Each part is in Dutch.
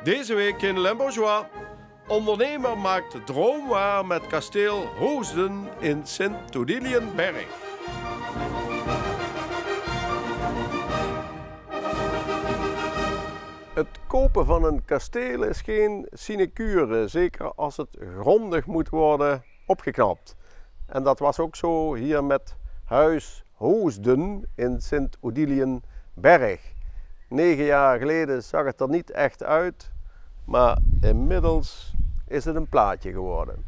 Deze week in Limbourgeois. Ondernemer maakt de droom waar met kasteel Hoosden in Sint-Odiliënberg. Het kopen van een kasteel is geen sinecure, zeker als het grondig moet worden opgeknapt. En dat was ook zo hier met huis Hoosden in Sint-Odiliënberg. 9 jaar geleden zag het er niet echt uit, maar inmiddels is het een plaatje geworden.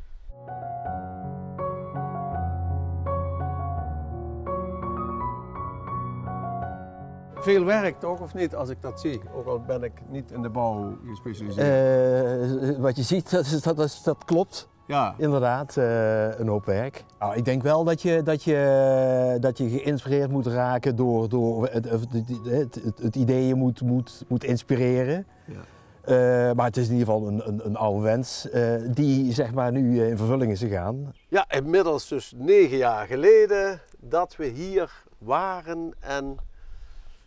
Veel werk toch, of niet, als ik dat zie? Ook al ben ik niet in de bouw gespecialiseerd. Wat je ziet, dat klopt. Ja. Inderdaad, een hoop werk. Nou, ik denk wel dat je geïnspireerd moet raken door het idee je moet inspireren. Ja. Maar het is in ieder geval een oude wens die zeg maar nu in vervulling is gegaan. Ja, inmiddels dus 9 jaar geleden dat we hier waren en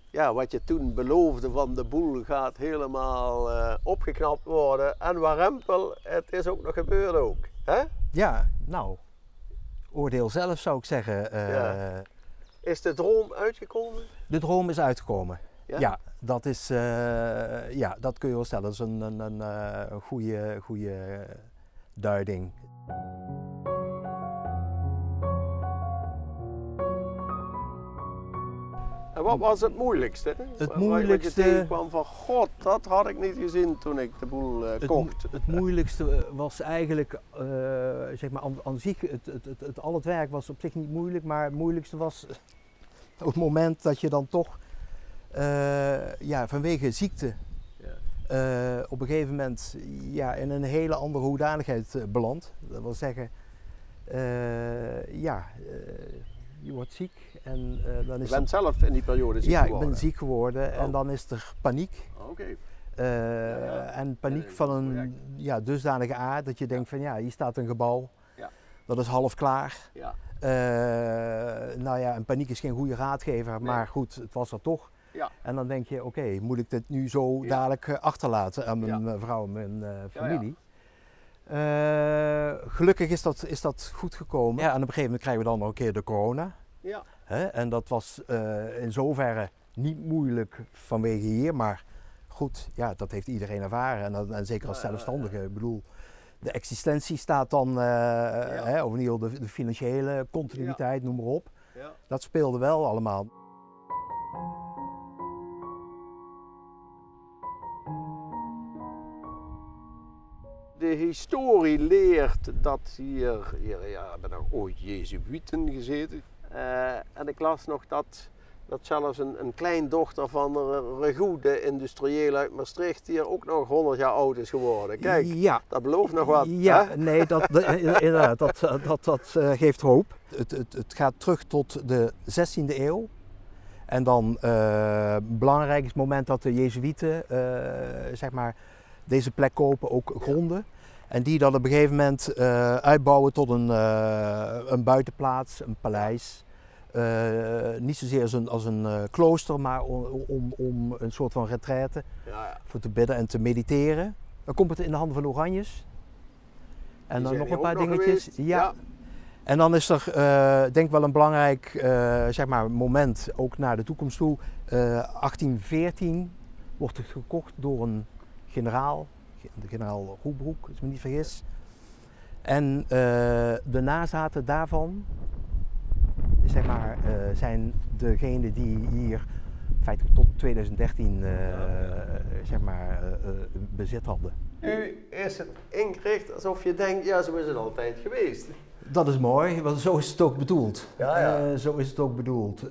ja, wat je toen beloofde van de boel gaat helemaal opgeknapt worden. En warempel, het is ook nog gebeurd ook. Hè? Ja, nou, oordeel zelf zou ik zeggen. Ja. Is de droom uitgekomen? De droom is uitgekomen. Ja, ja dat is, ja, dat kun je wel stellen. Dat is een goede duiding. En wat was het moeilijkste? Het moeilijkste... Wat je tegenkwam van, god, dat had ik niet gezien toen ik de boel kocht. Het moeilijkste was eigenlijk, zeg maar, aan zich, al het werk was op zich niet moeilijk, maar het moeilijkste was op het moment dat je dan toch, ja, vanwege ziekte, op een gegeven moment ja, in een hele andere hoedanigheid belandt. Dat wil zeggen, ja... je wordt ziek en dan is je bent zelf in die periode ziek geworden? Ja, ik ben ziek geworden en dan is er paniek. Okay. En paniek van een dusdanige aard dat je denkt van ja, hier staat een gebouw, dat is half klaar. Ja. Nou ja, en paniek is geen goede raadgever, maar goed, het was er toch. Ja. En dan denk je, oké, moet ik dit nu zo dadelijk achterlaten aan mijn vrouw en mijn familie? Gelukkig is dat goed gekomen. Ja, en op een gegeven moment krijgen we dan nog een keer de corona. Ja. En dat was in zoverre niet moeilijk vanwege hier, maar goed, ja, dat heeft iedereen ervaren. En zeker als zelfstandige. Ik bedoel, de existentie staat dan, of in ieder geval de financiële continuïteit, noem maar op. Ja. Dat speelde wel allemaal. De historie leert dat hier hebben nog ooit Jezuïeten gezeten. En ik las nog dat zelfs een kleindochter van Regoe, de industriële uit Maastricht, hier ook nog 100 jaar oud is geworden. Kijk, dat belooft nog wat. Ja, hè? Nee, inderdaad, dat geeft hoop. Het gaat terug tot de 16e eeuw. En dan belangrijk is het moment dat de Jezuïeten zeg maar, deze plek kopen, ook gronden. En die dan op een gegeven moment uitbouwen tot een buitenplaats, een paleis. Niet zozeer als een klooster, maar om een soort van retraite voor te bidden en te mediteren. Dan komt het in de handen van de Oranjes. En dan nog een paar dingetjes. Ja. En dan is er denk ik wel een belangrijk zeg maar, moment, ook naar de toekomst toe. 1814 wordt het gekocht door een generaal. De generaal Roebroek, als ik me niet vergis. En de nazaten daarvan zeg maar, zijn degenen die hier feitelijk tot 2013 zeg maar, bezit hadden. Nu is het ingericht alsof je denkt, ja, zo is het altijd geweest. Dat is mooi, want zo is het ook bedoeld. Ja. Zo is het ook bedoeld.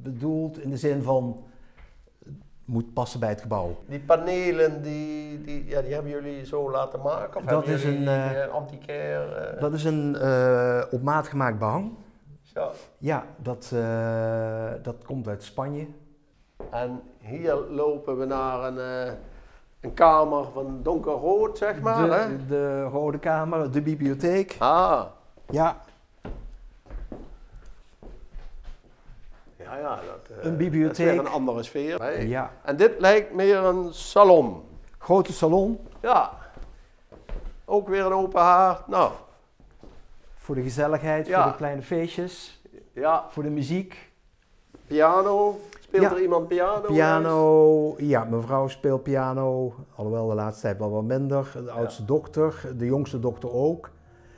Bedoeld in de zin van moet passen bij het gebouw. Die panelen, die hebben jullie zo laten maken? Of dat is een antiquair? Dat is een op maat gemaakt behang. Zo. Ja, dat komt uit Spanje. En hier lopen we naar een kamer van donkerrood, zeg maar. Hè? De Rode Kamer, de bibliotheek. Ah, Ja, ja, dat, een dat bibliotheek. is weer een andere sfeer. Hè? Ja. En dit lijkt meer een salon. Grote salon Ja, ook weer een open haard. Nou, voor de gezelligheid, Ja. voor de kleine feestjes, ja, voor de muziek. piano. Speelt Ja. er iemand piano? Piano, ja, mijn vrouw speelt piano, alhoewel de laatste tijd wel wat minder. De oudste dochter, de jongste dochter ook.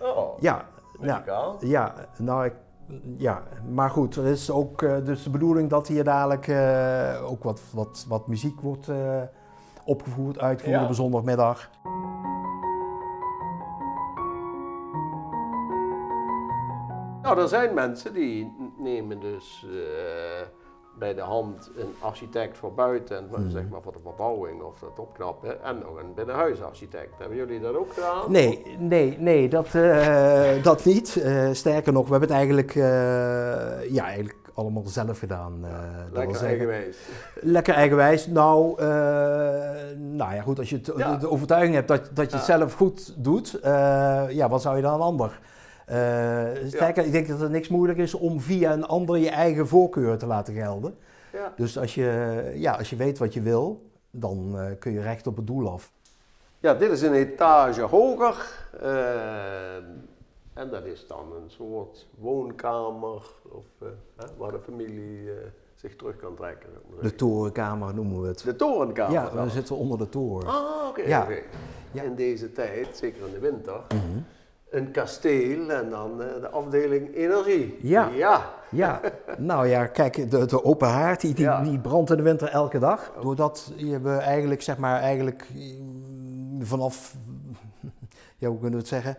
Oh, Ja, muzikaal. ja, nou, ja, maar goed, er is ook dus de bedoeling dat hier dadelijk ook wat muziek wordt opgevoerd, uitgevoerd Ja. op een zondagmiddag. Nou, er zijn mensen die nemen dus bij de hand een architect voor buiten, zeg maar voor de verbouwing of het opknappen, en nog een binnenhuisarchitect. Hebben jullie dat ook gedaan? Nee, dat niet. Sterker nog, we hebben het eigenlijk, eigenlijk allemaal zelf gedaan. dat wil Lekker zeggen. eigenwijs. Lekker eigenwijs. Nou ja, goed, als je de overtuiging hebt dat je het zelf goed doet, wat zou je dan een ander? Sterker, ik denk dat het niks moeilijk is om via een ander je eigen voorkeur te laten gelden. Ja. Dus als je weet wat je wil, dan kun je recht op het doel af. Ja, dit is een etage hoger. En dat is dan een soort woonkamer of, waar de familie zich terug kan trekken. De torenkamer noemen we het. De torenkamer. Ja, zelfs. we zitten onder de toren. Ah, oké. Ja. Oké. Ja. In deze tijd, zeker in de winter, een kasteel en dan de afdeling energie. Ja. Ja. Ja, nou ja, kijk, de open haard die brandt in de winter elke dag. Doordat we eigenlijk, vanaf, hoe kunnen we het zeggen,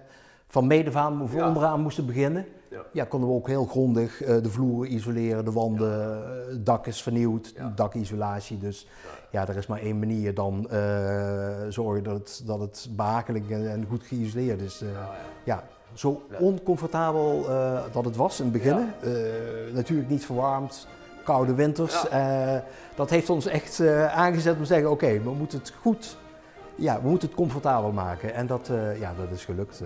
van medevaan onderaan moesten beginnen. Ja, konden we ook heel grondig de vloeren isoleren, de wanden, het dak is vernieuwd, dakisolatie. Dus ja, er is maar één manier dan zorgen dat het behagelijk en goed geïsoleerd is. Zo oncomfortabel dat het was in het begin. Natuurlijk niet verwarmd, koude winters. Dat heeft ons echt aangezet om te zeggen, oké, we moeten het goed, we moeten het comfortabel maken. En dat is gelukt.